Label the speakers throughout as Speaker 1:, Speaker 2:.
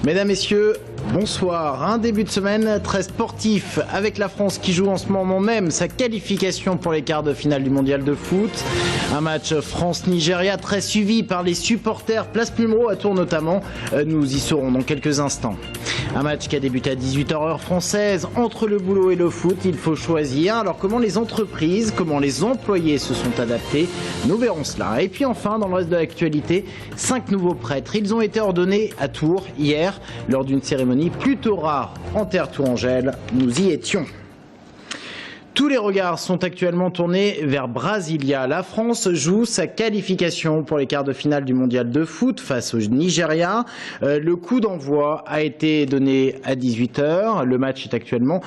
Speaker 1: Mesdames, Messieurs, bonsoir. Un début de semaine très sportif avec la France qui joue en ce moment même sa qualification pour les quarts de finale du mondial de foot. Un match France-Nigeria très suivi par les supporters Place Plumereau à Tours notamment. Nous y serons dans quelques instants. Un match qui a débuté à 18h heure française. Entre le boulot et le foot, il faut choisir. Alors comment les entreprises, comment les employés se sont adaptés? Nous verrons cela. Et puis enfin, dans le reste de l'actualité, 5 nouveaux prêtres. Ils ont été ordonnés à Tours hier lors d'une cérémonie plutôt rare en terre tourangelle. Nous y étions. Tous les regards sont actuellement tournés vers Brasilia. La France joue sa qualification pour les quarts de finale du mondial de foot face au Nigeria. Le coup d'envoi a été donné à 18h. Le match est actuellement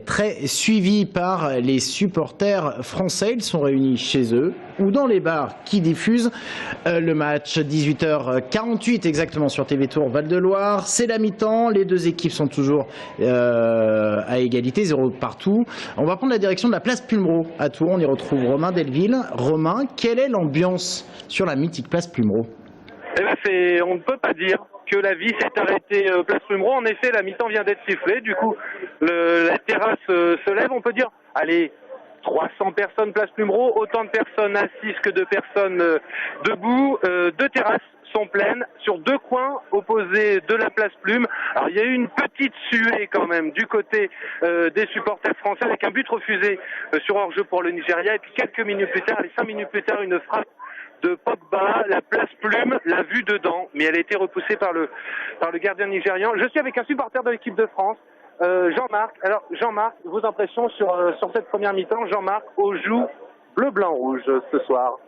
Speaker 1: très suivi par les supporters français. Ils sont réunis chez eux ou dans les bars qui diffusent le match. 18h48 exactement sur TV Tours Val-de-Loire. C'est la mi-temps. Les deux équipes sont toujours à égalité, 0 partout. On va prendre la direction de la place Plumereau à Tours. On y retrouve Romain Delville. Romain, quelle est l'ambiance sur la mythique place Plumereau?
Speaker 2: On ne peut pas dire que la vie s'est arrêtée place Plumereau. En effet, la mi-temps vient d'être sifflée. Du coup, la terrasse se lève. On peut dire, allez, 300 personnes place Plumereau, autant de personnes assises que de personnes debout. Deux terrasses sont pleines sur deux coins opposés de la place Plume. Alors il y a eu une petite suée quand même du côté des supporters français avec un but refusé sur hors-jeu pour le Nigeria. Et puis quelques minutes plus tard, 5 minutes plus tard, une frappe de Pogba, la place Plume l'a vue dedans, mais elle a été repoussée par le gardien nigérian. Je suis avec un supporter de l'équipe de France, Jean-Marc. Alors Jean-Marc, vos impressions sur cette première mi-temps? Jean-Marc, au joue bleu, blanc, rouge ce soir.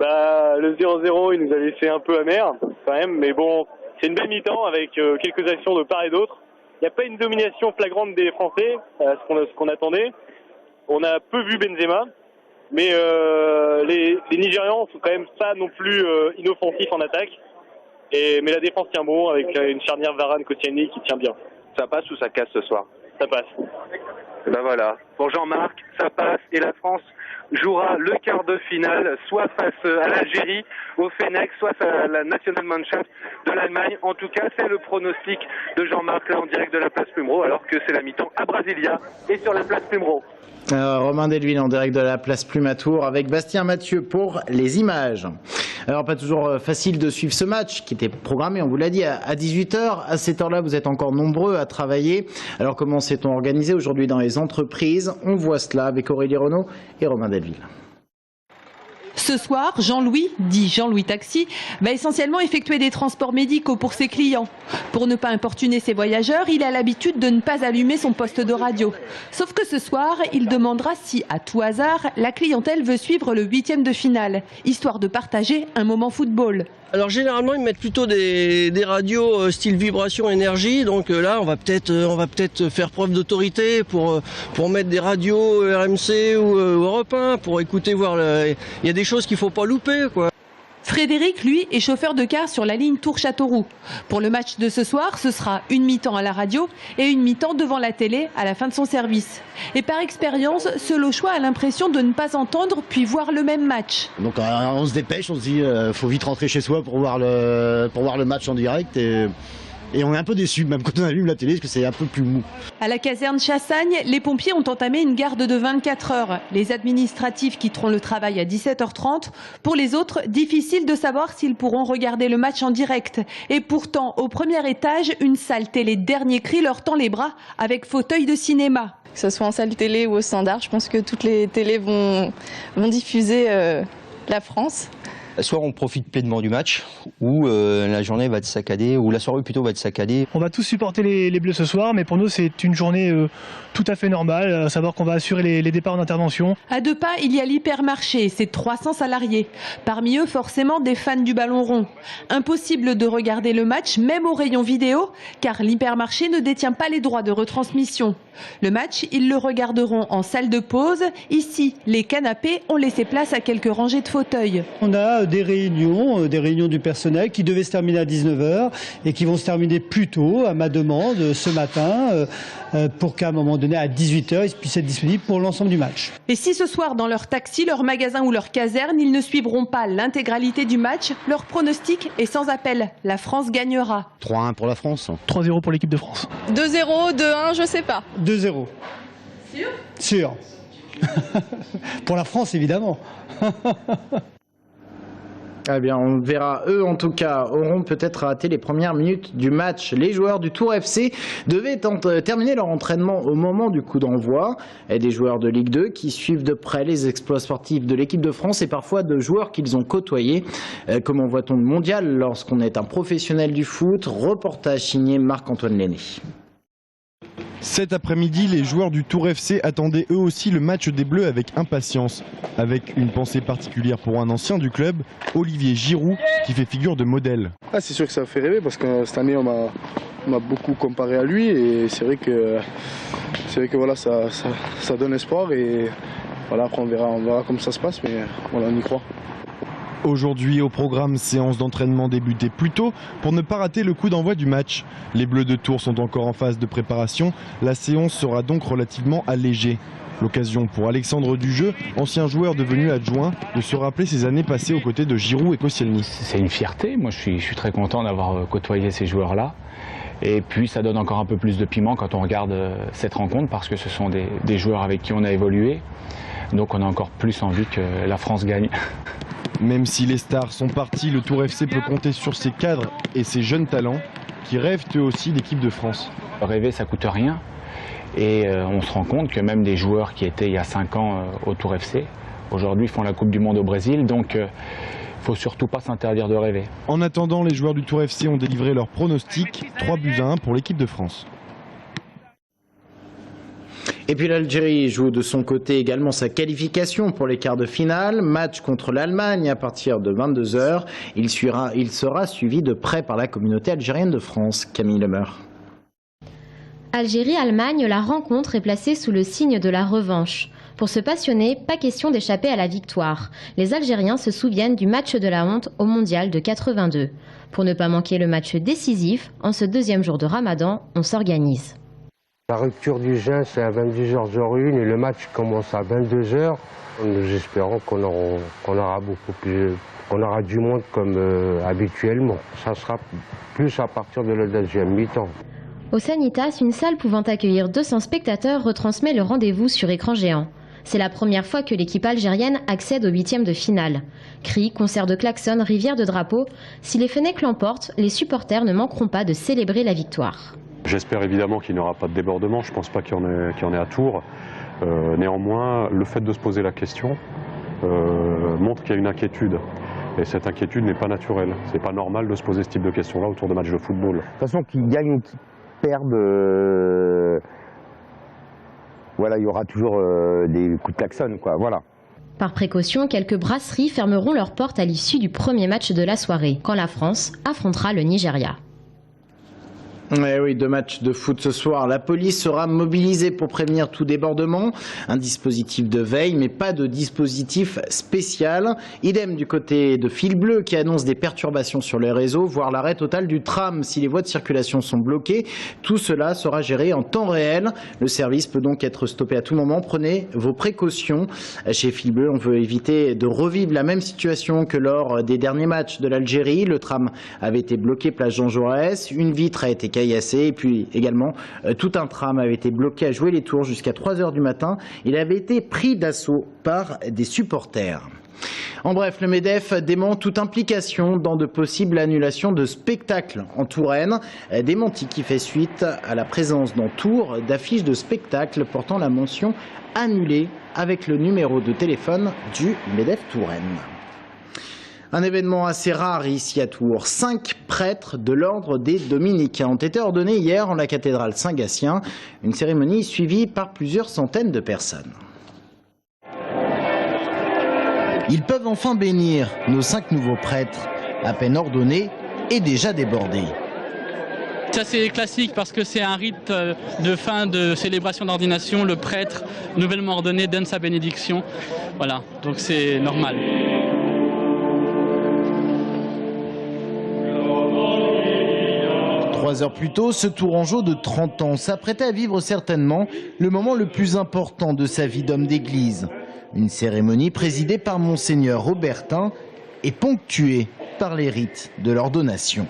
Speaker 3: Le 0-0, il nous a laissé un peu amer quand même, mais bon, c'est une belle mi-temps avec quelques actions de part et d'autre. Il n'y a pas une domination flagrante des Français, ce qu'on attendait. On a peu vu Benzema, mais les Nigérians sont quand même pas non plus inoffensifs en attaque. Mais la défense tient bon avec une charnière Varane-Koscielny qui tient bien.
Speaker 2: Ça passe ou ça casse ce soir?
Speaker 3: Ça passe.
Speaker 2: Ben voilà, pour Jean-Marc, ça passe et la France jouera le quart de finale, soit face à l'Algérie, au Fennec, soit à la Nationalmannschaft de l'Allemagne. En tout cas, c'est le pronostic de Jean-Marc là en direct de la place Plumereau, alors que c'est la mi-temps à Brasilia et sur la place Plumereau.
Speaker 1: Romain Delville en direct de la place Plume à Tours avec Bastien Mathieu pour les images. Alors pas toujours facile de suivre ce match qui était programmé, on vous l'a dit, à 18h. À cette heure-là, vous êtes encore nombreux à travailler. Alors comment s'est-on organisé aujourd'hui dans les entreprises? On voit cela avec Aurélie Renaud et Romain Delville.
Speaker 4: Ce soir, Jean-Louis, dit Jean-Louis Taxi, va essentiellement effectuer des transports médicaux pour ses clients. Pour ne pas importuner ses voyageurs, il a l'habitude de ne pas allumer son poste de radio. Sauf que ce soir, il demandera si, à tout hasard, la clientèle veut suivre le 8e de finale, histoire de partager un moment football.
Speaker 5: Alors généralement ils mettent plutôt des radios style vibration énergie, donc là on va peut-être faire preuve d'autorité pour mettre des radios RMC ou Europe 1 pour écouter voir il y a des choses qu'il faut pas louper quoi.
Speaker 4: Frédéric, lui, est chauffeur de car sur la ligne Tours-Châteauroux. Pour le match de ce soir, ce sera une mi-temps à la radio et une mi-temps devant la télé à la fin de son service. Et par expérience, seul au choix a l'impression de ne pas entendre puis voir le même match.
Speaker 6: Donc on se dépêche, on se dit faut vite rentrer chez soi pour voir le match en direct et on est un peu déçus, même quand on allume la télé, parce que c'est un peu plus mou.
Speaker 4: À la caserne Chassagne, les pompiers ont entamé une garde de 24 heures. Les administratifs quitteront le travail à 17h30. Pour les autres, difficile de savoir s'ils pourront regarder le match en direct. Et pourtant, au premier étage, une salle télé dernier cri leur tend les bras avec fauteuil de cinéma.
Speaker 7: Que ce soit en salle télé ou au standard, je pense que toutes les télés vont diffuser la France.
Speaker 8: Soit on profite pleinement du match, ou la journée va être saccadée, ou la soirée plutôt va être saccadée.
Speaker 9: On va tous supporter les Bleus ce soir, mais pour nous c'est une journée tout à fait normale, à savoir qu'on va assurer les départs en intervention.
Speaker 4: À 2 pas, il y a l'hypermarché, c'est 300 salariés. Parmi eux, forcément, des fans du ballon rond. Impossible de regarder le match, même au rayon vidéo, car l'hypermarché ne détient pas les droits de retransmission. Le match, ils le regarderont en salle de pause. Ici, les canapés ont laissé place à quelques rangées de fauteuils.
Speaker 9: On a
Speaker 10: des réunions du personnel qui devaient se terminer à 19h et qui vont se terminer plus tôt, à ma demande, ce matin, pour qu'à un moment donné, à 18h, ils puissent être disponibles pour l'ensemble du match.
Speaker 4: Et si ce soir, dans leur taxi, leur magasin ou leur caserne, ils ne suivront pas l'intégralité du match, leur pronostic est sans appel. La France gagnera.
Speaker 6: 3-1 pour la France.
Speaker 9: 3-0 pour l'équipe de France.
Speaker 7: 2-0, 2-1, je sais pas.
Speaker 10: 2-0.
Speaker 7: Sûr ?
Speaker 10: Sûr. Pour la France, évidemment.
Speaker 1: Eh bien, on verra. Eux, en tout cas, auront peut-être raté les premières minutes du match. Les joueurs du Tour FC devaient terminer leur entraînement au moment du coup d'envoi. Et des joueurs de Ligue 2 qui suivent de près les exploits sportifs de l'équipe de France et parfois de joueurs qu'ils ont côtoyés. Comment voit-on le mondial lorsqu'on est un professionnel du foot? Reportage signé Marc-Antoine Lenné.
Speaker 11: Cet après-midi, les joueurs du Tour FC attendaient eux aussi le match des Bleus avec impatience. Avec une pensée particulière pour un ancien du club, Olivier Giroud, qui fait figure de modèle.
Speaker 12: C'est sûr que ça fait rêver parce que cette année on m'a beaucoup comparé à lui et c'est vrai que voilà, ça donne espoir et voilà, après on verra comment ça se passe, mais voilà, on y croit.
Speaker 11: Aujourd'hui, au programme, séance d'entraînement débutée plus tôt pour ne pas rater le coup d'envoi du match. Les Bleus de Tours sont encore en phase de préparation. La séance sera donc relativement allégée. L'occasion pour Alexandre Dujeu, ancien joueur devenu adjoint, de se rappeler ses années passées aux côtés de Giroud et Koscielny.
Speaker 13: C'est une fierté. Moi, je suis très content d'avoir côtoyé ces joueurs-là. Et puis, ça donne encore un peu plus de piment quand on regarde cette rencontre parce que ce sont des joueurs avec qui on a évolué. Donc, on a encore plus envie que la France gagne.
Speaker 11: Même si les stars sont partis, le Tour FC peut compter sur ses cadres et ses jeunes talents qui rêvent eux aussi d'équipe de France.
Speaker 13: Rêver, ça coûte rien. Et on se rend compte que même des joueurs qui étaient il y a 5 ans au Tour FC, aujourd'hui font la Coupe du Monde au Brésil. Donc il ne faut surtout pas s'interdire de rêver.
Speaker 11: En attendant, les joueurs du Tour FC ont délivré leur pronostic, 3-1 pour l'équipe de France.
Speaker 1: Et puis l'Algérie joue de son côté également sa qualification pour les quarts de finale. Match contre l'Allemagne à partir de 22h. Il sera suivi de près par la communauté algérienne de France. Camille Lemeur.
Speaker 14: Algérie-Allemagne, la rencontre est placée sous le signe de la revanche. Pour se passionner, pas question d'échapper à la victoire. Les Algériens se souviennent du match de la honte au Mondial de 82. Pour ne pas manquer le match décisif, en ce deuxième jour de Ramadan, on s'organise.
Speaker 15: La rupture du jeûne, c'est à 22h01 et le match commence à 22h. Nous espérons qu'on aura du monde comme habituellement. Ça sera plus à partir de la deuxième mi-temps.
Speaker 14: Au Sanitas, une salle pouvant accueillir 200 spectateurs retransmet le rendez-vous sur écran géant. C'est la première fois que l'équipe algérienne accède aux huitièmes de finale. Cris, concerts de klaxons, rivières de drapeaux. Si les Fennecs l'emportent, les supporters ne manqueront pas de célébrer la victoire.
Speaker 16: J'espère évidemment qu'il n'y aura pas de débordement, je ne pense pas qu'il y en ait à Tours. Néanmoins, le fait de se poser la question montre qu'il y a une inquiétude. Et cette inquiétude n'est pas naturelle. Ce n'est pas normal de se poser ce type de questions-là autour de matchs de football.
Speaker 17: De toute façon, qu'il gagne ou qu'il perde, voilà, il y aura toujours des coups de klaxon, quoi, voilà.
Speaker 14: Par précaution, quelques brasseries fermeront leurs portes à l'issue du premier match de la soirée, quand la France affrontera le Nigeria.
Speaker 1: Oui, 2 matchs de foot ce soir. La police sera mobilisée pour prévenir tout débordement. Un dispositif de veille, mais pas de dispositif spécial. Idem du côté de Fil Bleu qui annonce des perturbations sur les réseaux, voire l'arrêt total du tram si les voies de circulation sont bloquées. Tout cela sera géré en temps réel. Le service peut donc être stoppé à tout moment. Prenez vos précautions. Chez Fil Bleu, on veut éviter de revivre la même situation que lors des derniers matchs de l'Algérie. Le tram avait été bloqué place Jean Jaurès. Une vitre a été caillassé et puis également tout un tram avait été bloqué à jouer les tours jusqu'à 3h du matin. Il avait été pris d'assaut par des supporters. En bref, le MEDEF dément toute implication dans de possibles annulations de spectacles en Touraine. Démenti qui fait suite à la présence dans Tours d'affiches de spectacles portant la mention annulée avec le numéro de téléphone du MEDEF Touraine. Un événement assez rare ici à Tours. 5 prêtres de l'ordre des Dominicains ont été ordonnés hier en la cathédrale Saint-Gatien. Une cérémonie suivie par plusieurs centaines de personnes. Ils peuvent enfin bénir nos 5 nouveaux prêtres, à peine ordonnés et déjà débordés.
Speaker 18: C'est assez classique parce que c'est un rite de fin de célébration d'ordination. Le prêtre nouvellement ordonné donne sa bénédiction. Voilà, donc c'est normal. 5 prêtres de l'ordre des Dominicains ont été ordonnés hier en la cathédrale Saint-Gatien. Une cérémonie suivie par plusieurs centaines de personnes. Ils peuvent enfin bénir nos 5 nouveaux prêtres, à peine ordonnés et déjà débordés. C'est assez classique parce que c'est un rite de fin de célébration d'ordination. Le prêtre nouvellement ordonné donne sa bénédiction. Voilà, donc c'est normal.
Speaker 1: 3 heures plus tôt, ce Tourangeau de 30 ans s'apprêtait à vivre certainement le moment le plus important de sa vie d'homme d'église. Une cérémonie présidée par Monseigneur Robertin et ponctuée par les rites de l'ordination.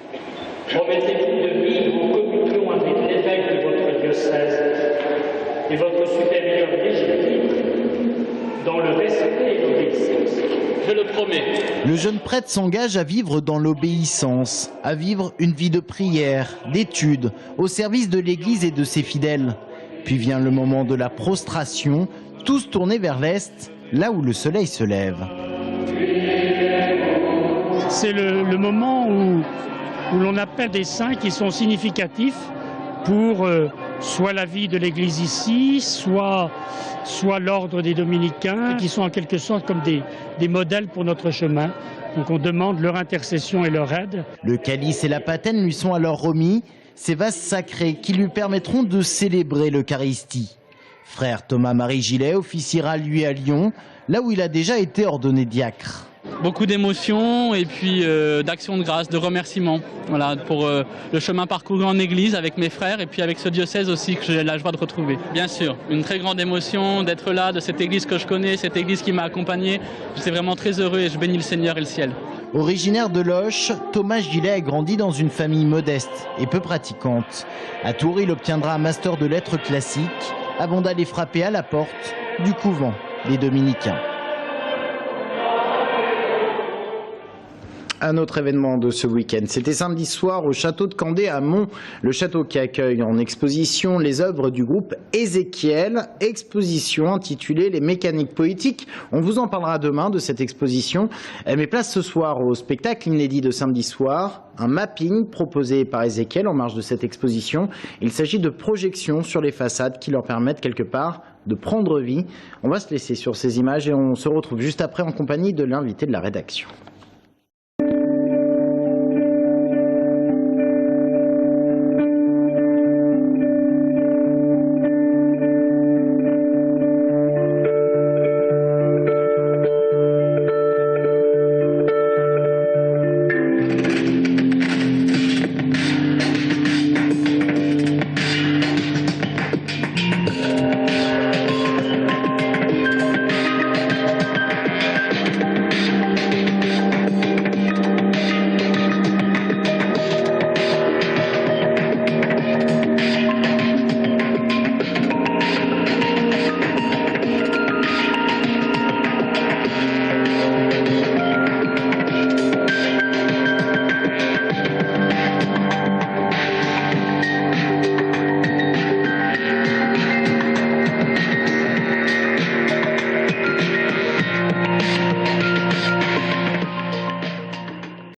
Speaker 19: Promettez-vous de vivre en communion avec l'évêque de votre diocèse et votre supérieur légitime dans le respect et l'obéissance. Je le promets.
Speaker 1: Le jeune prêtre s'engage à vivre dans l'obéissance, à vivre une vie de prière, d'étude, au service de l'Église et de ses fidèles. Puis vient le moment de la prostration, tous tournés vers l'Est, là où le soleil se lève.
Speaker 19: C'est le moment où l'on appelle des saints qui sont significatifs pour soit la vie de l'Église ici, soit l'ordre des Dominicains, qui sont en quelque sorte comme des modèles pour notre chemin. Donc on demande leur intercession et leur aide.
Speaker 1: Le calice et la patène lui sont alors remis, ces vases sacrés qui lui permettront de célébrer l'Eucharistie. Frère Thomas-Marie Gillet officiera lui à Lyon, là où il a déjà été ordonné diacre.
Speaker 18: Beaucoup d'émotions et puis d'actions de grâce, de remerciements, voilà, pour le chemin parcouru en église avec mes frères et puis avec ce diocèse aussi que j'ai la joie de retrouver. Bien sûr, une très grande émotion d'être là, de cette église que je connais, cette église qui m'a accompagné. Je suis vraiment très heureux et je bénis le Seigneur et le ciel.
Speaker 1: Originaire de Loches, Thomas Gillet a grandi dans une famille modeste et peu pratiquante. À Tours, il obtiendra un master de lettres classiques avant d'aller frapper à la porte du couvent des Dominicains. Un autre événement de ce week-end, c'était samedi soir au château de Candé à Mont, le château qui accueille en exposition les œuvres du groupe Ézéchiel, exposition intitulée Les mécaniques poétiques. On vous en parlera demain de cette exposition, mais place ce soir au spectacle inédit de samedi soir, un mapping proposé par Ézéchiel en marge de cette exposition. Il s'agit de projections sur les façades qui leur permettent quelque part de prendre vie. On va se laisser sur ces images et on se retrouve juste après en compagnie de l'invité de la rédaction.